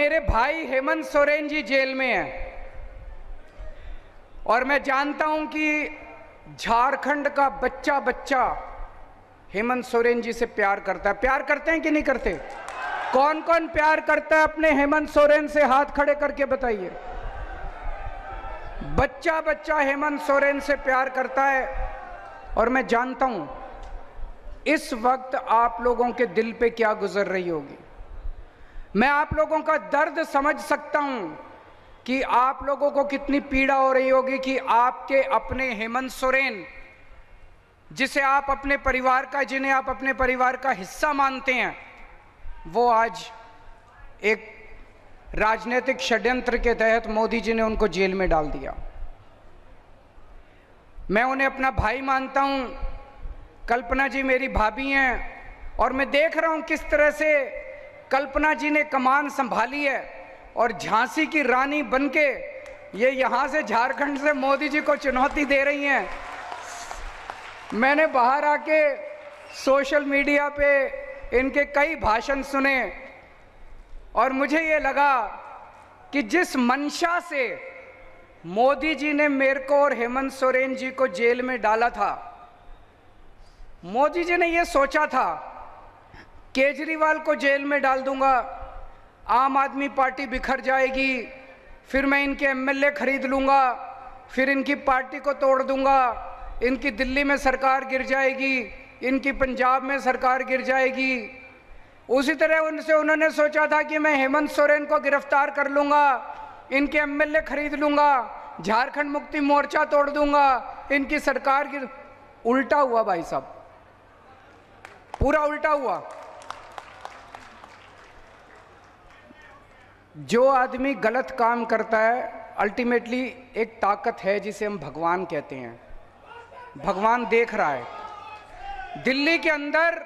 मेरे भाई हेमंत सोरेन जी जेल में हैं और मैं जानता हूं कि झारखंड का बच्चा बच्चा हेमंत सोरेन जी से प्यार करता है। प्यार करते हैं कि नहीं करते? कौन कौन प्यार करता है अपने हेमंत सोरेन से? हाथ खड़े करके बताइए। बच्चा बच्चा हेमंत सोरेन से प्यार करता है और मैं जानता हूं इस वक्त आप लोगों के दिल पे क्या गुजर रही होगी। मैं आप लोगों का दर्द समझ सकता हूं कि आप लोगों को कितनी पीड़ा हो रही होगी कि आपके अपने हेमंत सोरेन, जिसे आप अपने परिवार का, जिन्हें आप अपने परिवार का हिस्सा मानते हैं, वो आज एक राजनीतिक षड्यंत्र के तहत मोदी जी ने उनको जेल में डाल दिया। मैं उन्हें अपना भाई मानता हूं। कल्पना जी मेरी भाभी हैं और मैं देख रहा हूं किस तरह से कल्पना जी ने कमान संभाली है और झांसी की रानी बनके ये यहां से झारखंड से मोदी जी को चुनौती दे रही हैं। मैंने बाहर आके सोशल मीडिया पे इनके कई भाषण सुने और मुझे ये लगा कि जिस मंशा से मोदी जी ने मेरे को और हेमंत सोरेन जी को जेल में डाला था, मोदी जी ने ये सोचा था केजरीवाल को जेल में डाल दूंगा, आम आदमी पार्टी बिखर जाएगी, फिर मैं इनके एमएलए खरीद लूंगा, फिर इनकी पार्टी को तोड़ दूंगा, इनकी दिल्ली में सरकार गिर जाएगी, इनकी पंजाब में सरकार गिर जाएगी। उसी तरह उनसे उन्होंने सोचा था कि मैं हेमंत सोरेन को गिरफ्तार कर लूंगा, इनके एमएलए खरीद लूंगा, झारखंड मुक्ति मोर्चा तोड़ दूंगा, इनकी सरकार गिर। उल्टा हुआ भाई साहब, पूरा उल्टा हुआ। जो आदमी गलत काम करता है, अल्टीमेटली एक ताकत है जिसे हम भगवान कहते हैं। भगवान देख रहा है। दिल्ली के अंदर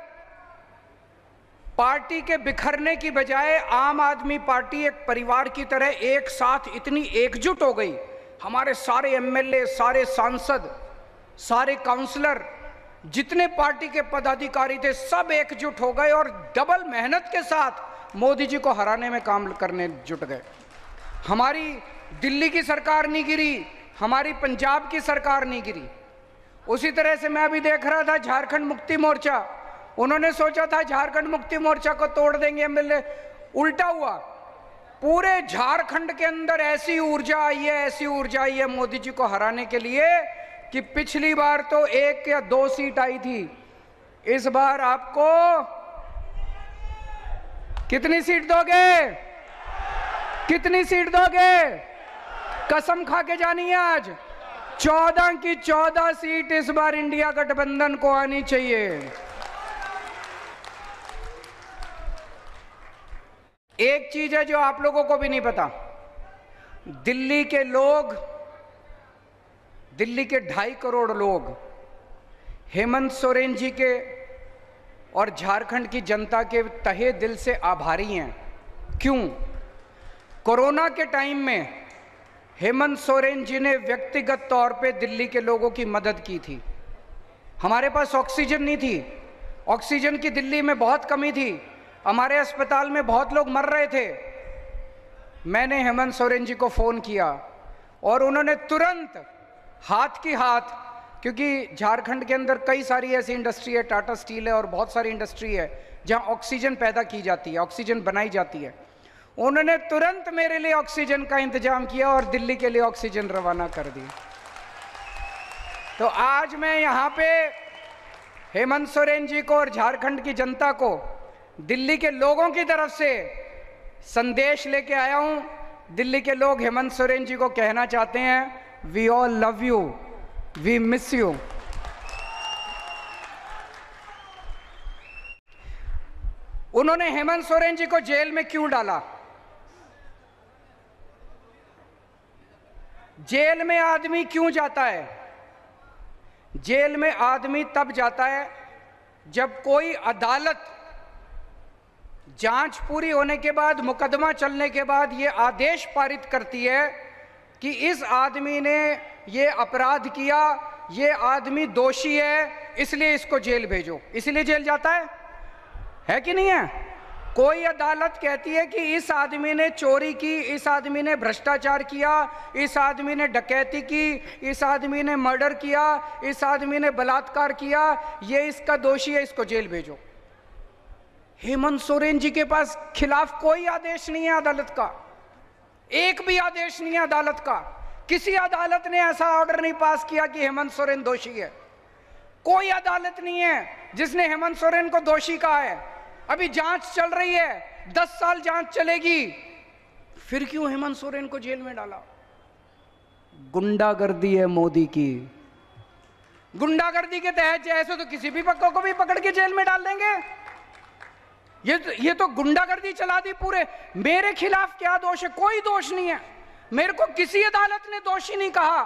पार्टी के बिखरने की बजाय आम आदमी पार्टी एक परिवार की तरह एक साथ इतनी एकजुट हो गई। हमारे सारे एमएलए, सारे सांसद, सारे काउंसलर, जितने पार्टी के पदाधिकारी थे, सब एकजुट हो गए और डबल मेहनत के साथ मोदी जी को हराने में काम करने जुट गए। हमारी दिल्ली की सरकार नहीं गिरी, हमारी पंजाब की सरकार नहीं गिरी। उसी तरह से मैं अभी देख रहा था झारखंड मुक्ति मोर्चा, उन्होंने सोचा था झारखंड मुक्ति मोर्चा को तोड़ देंगे एमएलए, उल्टा हुआ। पूरे झारखंड के अंदर ऐसी ऊर्जा आई है, ऐसी ऊर्जा आई है मोदी जी को हराने के लिए कि पिछली बार तो 1 या 2 सीट आई थी, इस बार आपको कितनी सीट दोगे? कितनी सीट दोगे? कसम खा के जानी है आज 14 की 14 सीट इस बार इंडिया गठबंधन को आनी चाहिए। एक चीज है जो आप लोगों को भी नहीं पता, दिल्ली के लोग, दिल्ली के 2.5 करोड़ लोग हेमंत सोरेन जी के और झारखंड की जनता के तहे दिल से आभारी हैं। क्यों? कोरोना के टाइम में हेमंत सोरेन जी ने व्यक्तिगत तौर पे दिल्ली के लोगों की मदद की थी। हमारे पास ऑक्सीजन नहीं थी, ऑक्सीजन की दिल्ली में बहुत कमी थी, हमारे अस्पताल में बहुत लोग मर रहे थे। मैंने हेमंत सोरेन जी को फ़ोन किया और उन्होंने तुरंत हाथ की हाथ, क्योंकि झारखंड के अंदर कई सारी ऐसी इंडस्ट्री है, टाटा स्टील है और बहुत सारी इंडस्ट्री है जहां ऑक्सीजन पैदा की जाती है, ऑक्सीजन बनाई जाती है। उन्होंने तुरंत मेरे लिए ऑक्सीजन का इंतजाम किया और दिल्ली के लिए ऑक्सीजन रवाना कर दी। तो आज मैं यहाँ पे हेमंत सोरेन जी को और झारखंड की जनता को, दिल्ली के लोगों की तरफ से संदेश लेके आया हूँ। दिल्ली के लोग हेमंत सोरेन जी को कहना चाहते हैं, we all love you, we miss you. उन्होंने हेमंत सोरेन जी को जेल में क्यों डाला? जेल में आदमी क्यों जाता है? जेल में आदमी तब जाता है जब कोई अदालत जांच पूरी होने के बाद, मुकदमा चलने के बाद ये आदेश पारित करती है कि इस आदमी ने ये अपराध किया, ये आदमी दोषी है, इसलिए इसको जेल भेजो। इसलिए जेल जाता है कि नहीं है? कोई अदालत कहती है कि इस आदमी ने चोरी की, इस आदमी ने भ्रष्टाचार किया, इस आदमी ने डकैती की, इस आदमी ने मर्डर किया, इस आदमी ने बलात्कार किया, ये इसका दोषी है, इसको जेल भेजो। हेमंत सोरेन जी के पास खिलाफ कोई आदेश नहीं है अदालत का, एक भी आदेश नहीं है अदालत का। किसी अदालत ने ऐसा ऑर्डर नहीं पास किया कि हेमंत सोरेन दोषी है। कोई अदालत नहीं है जिसने हेमंत सोरेन को दोषी कहा है। अभी जांच चल रही है, 10 साल जांच चलेगी, फिर क्यों हेमंत सोरेन को जेल में डाला? गुंडागर्दी है मोदी की। गुंडागर्दी के तहत ऐसे तो किसी भी पक्का को भी पकड़ के जेल में डाल देंगे। ये तो गुंडागर्दी चला दी पूरे। मेरे खिलाफ क्या दोष है? कोई दोष नहीं है। मेरे को किसी अदालत ने दोषी नहीं कहा,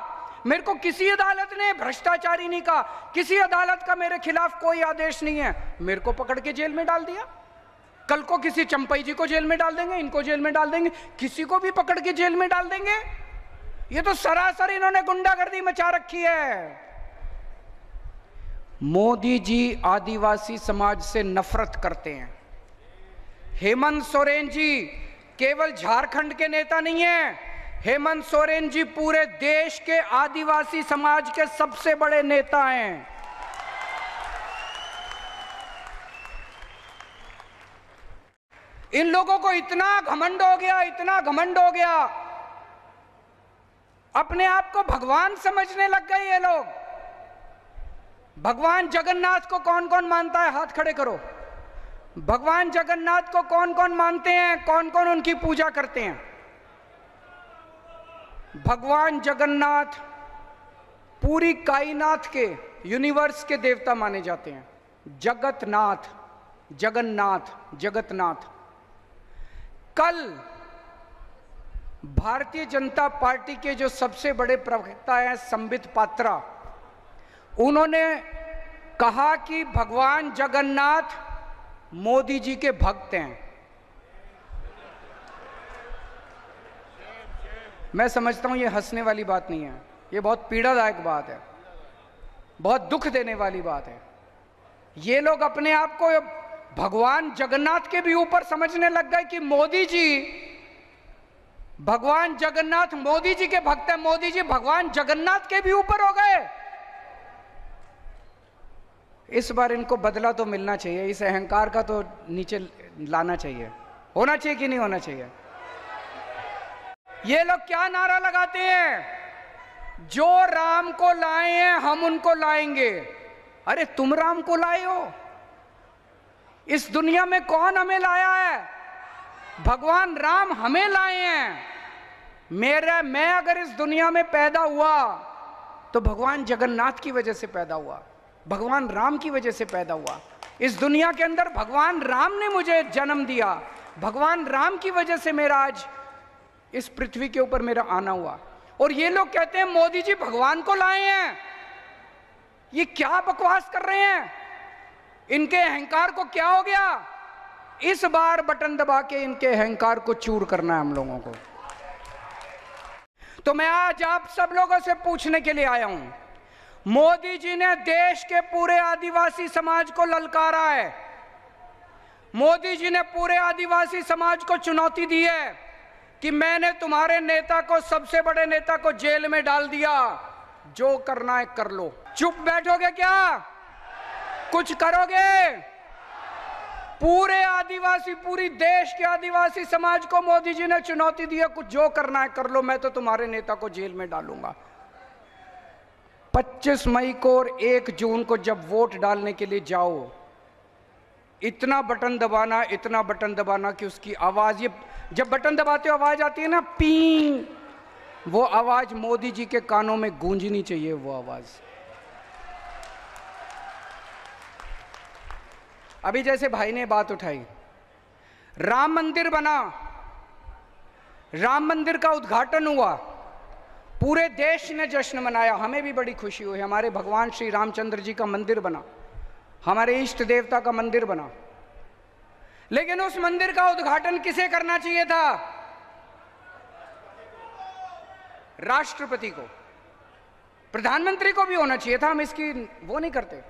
मेरे को किसी अदालत ने भ्रष्टाचारी नहीं कहा, किसी अदालत का मेरे खिलाफ कोई आदेश नहीं है। मेरे को पकड़ के जेल में डाल दिया। कल को किसी चंपई जी को जेल में डाल देंगे, इनको जेल में डाल देंगे, किसी को भी पकड़ के जेल में डाल देंगे। ये तो सरासर इन्होंने गुंडागर्दी मचा रखी है। मोदी जी आदिवासी समाज से नफरत करते हैं। हेमंत सोरेन जी केवल झारखंड के नेता नहीं है, हेमंत सोरेन जी पूरे देश के आदिवासी समाज के सबसे बड़े नेता हैं। इन लोगों को इतना घमंड हो गया, इतना घमंड हो गया, अपने आप को भगवान समझने लग गए ये लोग। भगवान जगन्नाथ को कौन कौन मानता है? हाथ खड़े करो। भगवान जगन्नाथ को कौन कौन मानते हैं? कौन कौन उनकी पूजा करते हैं? भगवान जगन्नाथ पूरी कायनात के, यूनिवर्स के देवता माने जाते हैं। जगतनाथ, जगन्नाथ, जगतनाथ। कल भारतीय जनता पार्टी के जो सबसे बड़े प्रवक्ता हैं संबित पात्रा, उन्होंने कहा कि भगवान जगन्नाथ मोदी जी के भक्त हैं। मैं समझता हूं ये हंसने वाली बात नहीं है, ये बहुत पीड़ादायक बात है, बहुत दुख देने वाली बात है। ये लोग अपने आप को भगवान जगन्नाथ के भी ऊपर समझने लग गए कि मोदी जी, भगवान जगन्नाथ मोदी जी के भक्त हैं, मोदी जी भगवान जगन्नाथ के भी ऊपर हो गए। इस बार इनको बदला तो मिलना चाहिए, इस अहंकार का तो नीचे लाना चाहिए। होना चाहिए कि नहीं होना चाहिए? ये लोग क्या नारा लगाते हैं? जो राम को लाए हैं हम उनको लाएंगे। अरे तुम राम को लाए हो? इस दुनिया में कौन हमें लाया है? भगवान राम हमें लाए हैं। मैं अगर इस दुनिया में पैदा हुआ तो भगवान जगन्नाथ की वजह से पैदा हुआ, भगवान राम की वजह से पैदा हुआ। इस दुनिया के अंदर भगवान राम ने मुझे जन्म दिया, भगवान राम की वजह से मेरा आज इस पृथ्वी के ऊपर मेरा आना हुआ। और ये लोग कहते हैं मोदी जी भगवान को लाए हैं। ये क्या बकवास कर रहे हैं? इनके अहंकार को क्या हो गया? इस बार बटन दबा के इनके अहंकार को चूर करना है हम लोगों को। तो मैं आज आप सब लोगों से पूछने के लिए आया हूं, मोदी जी ने देश के पूरे आदिवासी समाज को ललकारा है। मोदी जी ने पूरे आदिवासी समाज को चुनौती दी है कि मैंने तुम्हारे नेता को, सबसे बड़े नेता को जेल में डाल दिया, जो करना है कर लो। चुप बैठोगे क्या? कुछ करोगे? पूरे आदिवासी, पूरी देश के आदिवासी समाज को मोदी जी ने चुनौती दी है, कुछ जो करना है कर लो, मैं तो तुम्हारे नेता को जेल में डालूंगा। 25 मई को और 1 जून को जब वोट डालने के लिए जाओ, इतना बटन दबाना, इतना बटन दबाना कि उसकी आवाज, ये जब बटन दबाते हो आवाज आती है ना, पी, वो आवाज मोदी जी के कानों में गूंजनी चाहिए। वो आवाज अभी जैसे भाई ने बात उठाई, राम मंदिर बना, राम मंदिर का उद्घाटन हुआ, पूरे देश ने जश्न मनाया, हमें भी बड़ी खुशी हुई। हमारे भगवान श्री रामचंद्र जी का मंदिर बना, हमारे इष्ट देवता का मंदिर बना। लेकिन उस मंदिर का उद्घाटन किसे करना चाहिए था? राष्ट्रपति को, प्रधानमंत्री को भी होना चाहिए था, हम इसकी वो नहीं करते।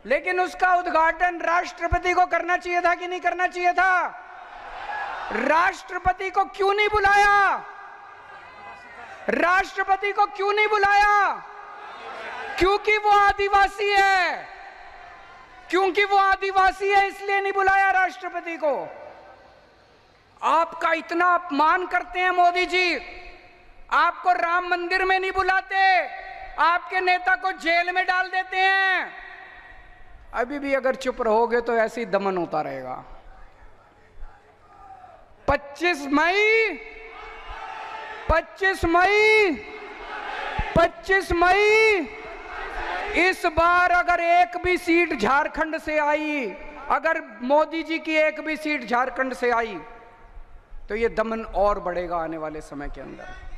लेकिन उसका उद्घाटन राष्ट्रपति को करना चाहिए था कि नहीं करना चाहिए था? राष्ट्रपति को क्यों नहीं बुलाया? राष्ट्रपति को क्यों नहीं बुलाया? क्योंकि वो आदिवासी है, क्योंकि वो आदिवासी है, इसलिए नहीं बुलाया राष्ट्रपति को। आपका इतना अपमान करते हैं मोदी जी, आपको राम मंदिर में नहीं बुलाते, आपके नेता को जेल में डाल देते हैं। अभी भी अगर चुप रहोगे तो ऐसे ही दमन होता रहेगा। 25 मई इस बार अगर एक भी सीट झारखंड से आई, अगर मोदी जी की एक भी सीट झारखंड से आई, तो ये दमन और बढ़ेगा आने वाले समय के अंदर।